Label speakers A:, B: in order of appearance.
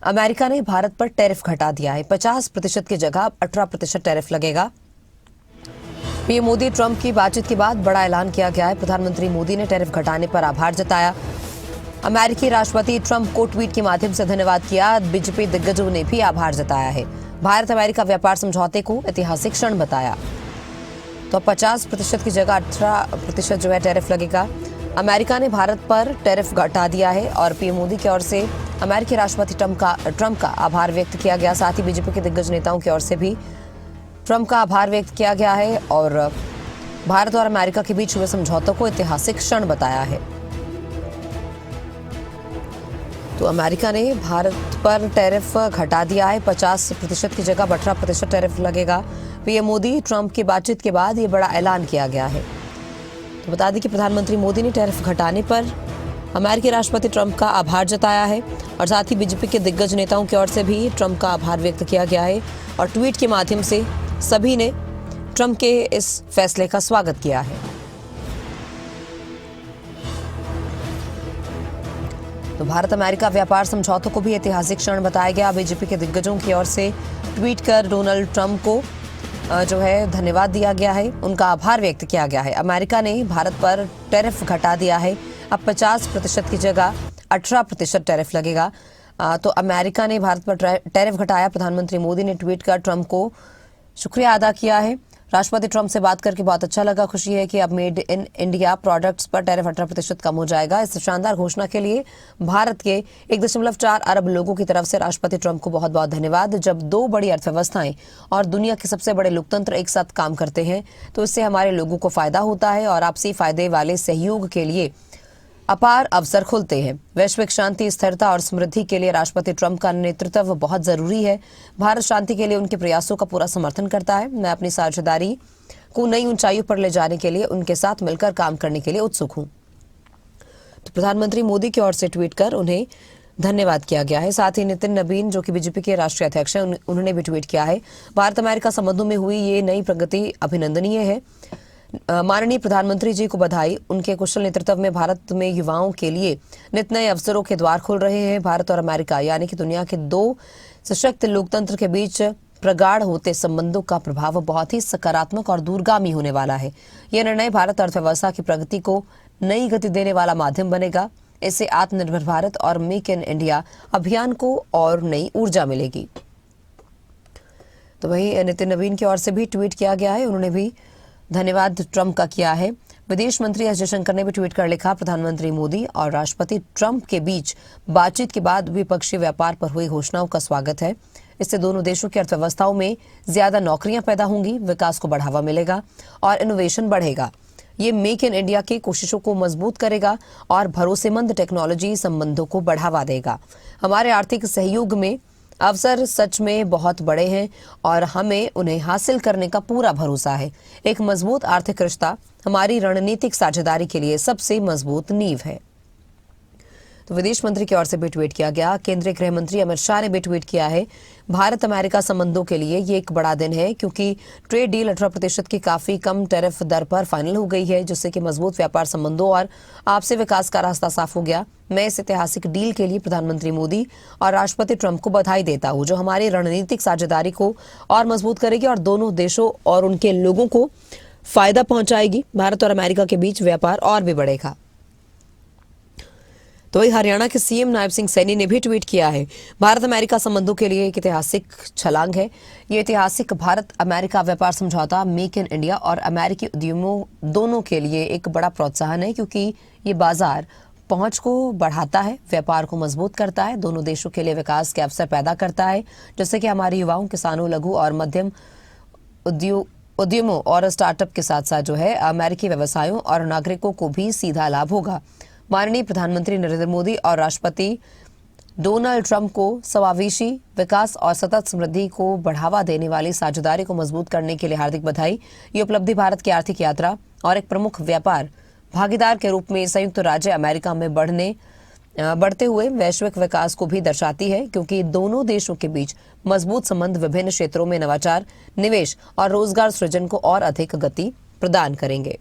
A: America ने भारत पर tariff घटा दिया है। 50% की जगह 18% टैरिफ लगेगा। पीएम मोदी ट्रंप की बातचीत के बाद बड़ा ऐलान किया गया है। प्रधानमंत्री मोदी ने टैरिफ घटाने पर आभार जताया। अमेरिकी राष्ट्रपति ट्रंप को ट्वीट के माध्यम से धन्यवाद किया। बीजेपी दिग्गजों ने भी आभार जताया है। भारत अमेरिका व्यापार समझौते को ऐतिहासिक क्षण बताया। तो 50% की जगह 18% जो है टैरिफ लगेगा। अमेरिका ने भारत पर टैरिफ घटा दिया है और पीएम मोदी की ओर से अमेरिकी राष्ट्रपति ट्रंप का आभार व्यक्त किया गया। साथ ही बीजेपी के दिग्गज नेताओं की ओर से भी ट्रंप का आभार व्यक्त किया गया है और भारत और अमेरिका के बीच हुए समझौतों को ऐतिहासिक क्षण बताया है। तो अमेरिका ने भारत पर टैरिफ घटा दिया है। 50% की जगह 18% टैरिफ लगेगा। पीएम मोदी ट्रंप की बातचीत के बाद ये बड़ा ऐलान किया गया है। तो बता दें कि प्रधानमंत्री मोदी ने टैरिफ घटाने पर अमेरिकी राष्ट्रपति ट्रंप का आभार जताया है और साथ ही बीजेपी के दिग्गज नेताओं की ओर से भी ट्रंप का आभार व्यक्त किया गया है और ट्वीट के माध्यम से सभी ने ट्रंप के इस फैसले का स्वागत किया है। तो भारत अमेरिका व्यापार समझौतों को भी ऐतिहासिक क्षण बताया गया। बीजेपी के दिग्गजों की ओर से ट्वीट कर डोनाल्ड ट्रंप को जो है धन्यवाद दिया गया है, उनका आभार व्यक्त किया गया है। अमेरिका ने भारत पर टैरिफ घटा दिया है। अब 50% की जगह 18% टैरिफ लगेगा। तो अमेरिका ने भारत पर टैरिफ घटाया। प्रधानमंत्री मोदी ने ट्वीट कर ट्रंप को शुक्रिया अदा किया है। राष्ट्रपति ट्रंप से बात करके बहुत अच्छा लगा। खुशी है कि अब मेड इन इंडिया प्रोडक्ट्स पर टैरिफ 18% कम हो जाएगा। इस शानदार घोषणा के लिए भारत के 1.4 अरब लोगों की तरफ से राष्ट्रपति ट्रंप को बहुत बहुत धन्यवाद। जब दो बड़ी अर्थव्यवस्थाएं और दुनिया के सबसे बड़े लोकतंत्र एक साथ काम करते हैं तो इससे हमारे लोगों को फायदा होता है और आपसी फायदे वाले सहयोग के लिए अपार अवसर खुलते हैं। वैश्विक शांति, स्थिरता और समृद्धि के लिए राष्ट्रपति ट्रंप का नेतृत्व बहुत जरूरी है। भारत शांति के लिए उनके प्रयासों का पूरा समर्थन करता है। मैं अपनी साझेदारी को नई ऊंचाइयों पर ले जाने के लिए उनके साथ मिलकर काम करने के लिए उत्सुक हूं। तो प्रधानमंत्री मोदी की ओर से ट्वीट कर उन्हें धन्यवाद किया गया है। साथ ही नितिन नबीन जो कि बीजेपी के राष्ट्रीय अध्यक्ष हैं, उन्होंने भी ट्वीट किया है। भारत अमेरिका संबंधों में हुई ये नई प्रगति अभिनंदनीय है। माननीय प्रधानमंत्री जी को बधाई। उनके कुशल नेतृत्व में भारत में युवाओं के लिए नित नए अवसरों के द्वार खुल रहे हैं। भारत और अमेरिका यानी कि दुनिया के दो सशक्त लोकतंत्र के बीच प्रगाढ़ होते संबंधों का प्रभाव बहुत ही सकारात्मक और दूरगामी होने वाला है। यह निर्णय भारत अर्थव्यवस्था की प्रगति को नई गति देने वाला माध्यम बनेगा। इससे आत्मनिर्भर भारत और मेक इन इंडिया अभियान को और नई ऊर्जा मिलेगी। तो वहीं नितिन नवीन की ओर से भी ट्वीट किया गया है। उन्होंने भी धन्यवाद ट्रंप का किया है। विदेश मंत्री एस जयशंकर ने भी ट्वीट कर लिखा, प्रधानमंत्री मोदी और राष्ट्रपति ट्रंप के बीच बातचीत के बाद द्विपक्षीय व्यापार पर हुई घोषणाओं का स्वागत है। इससे दोनों देशों की अर्थव्यवस्थाओं में ज्यादा नौकरियां पैदा होंगी, विकास को बढ़ावा मिलेगा और इनोवेशन बढ़ेगा। ये मेक इन इंडिया की कोशिशों को मजबूत करेगा और भरोसेमंद टेक्नोलॉजी संबंधों को बढ़ावा देगा। हमारे आर्थिक सहयोग में अवसर सच में बहुत बड़े हैं और हमें उन्हें हासिल करने का पूरा भरोसा है। एक मजबूत आर्थिक रिश्ता हमारी रणनीतिक साझेदारी के लिए सबसे मजबूत नींव है। तो विदेश मंत्री की ओर से भी ट्वीट किया गया। केंद्रीय गृह मंत्री अमित शाह ने भी ट्वीट किया है, भारत अमेरिका संबंधों के लिए ये एक बड़ा दिन है क्योंकि ट्रेड डील 18% की काफी कम टैरिफ दर पर फाइनल हो गई है, जिससे कि मजबूत व्यापार संबंधों और आपसी विकास का रास्ता साफ हो गया। मैं इस ऐतिहासिक डील के लिए प्रधानमंत्री मोदी और राष्ट्रपति ट्रंप को बधाई देता हूं, जो हमारी रणनीतिक साझेदारी को और मजबूत करेगी और दोनों देशों और उनके लोगों को फायदा पहुंचाएगी। भारत और अमेरिका के बीच व्यापार और भी बढ़ेगा। तो वही हरियाणा के सीएम नायब सिंह सैनी ने भी ट्वीट किया है, भारत अमेरिका संबंधों के लिए एक ऐतिहासिक छलांग है। ये ऐतिहासिक भारत अमेरिका व्यापार समझौता मेक इन इंडिया और अमेरिकी उद्यमों दोनों के लिए एक बड़ा प्रोत्साहन है, क्योंकि ये बाजार पहुंच को बढ़ाता है, व्यापार को मजबूत करता है, दोनों देशों के लिए विकास के अवसर पैदा करता है, जिससे कि हमारे युवाओं, किसानों, लघु और मध्यम उद्यमों और स्टार्टअप के साथ साथ जो है अमेरिकी व्यवसायों और नागरिकों को भी सीधा लाभ होगा। माननीय प्रधानमंत्री नरेंद्र मोदी और राष्ट्रपति डोनाल्ड ट्रंप को समावेशी विकास और सतत समृद्धि को बढ़ावा देने वाली साझेदारी को मजबूत करने के लिए हार्दिक बधाई। ये उपलब्धि भारत की आर्थिक यात्रा और एक प्रमुख व्यापार भागीदार के रूप में संयुक्त राज्य अमेरिका में बढ़ते हुए वैश्विक विकास को भी दर्शाती है, क्योंकि दोनों देशों के बीच मजबूत संबंध विभिन्न क्षेत्रों में नवाचार, निवेश और रोजगार सृजन को और अधिक गति प्रदान करेंगे।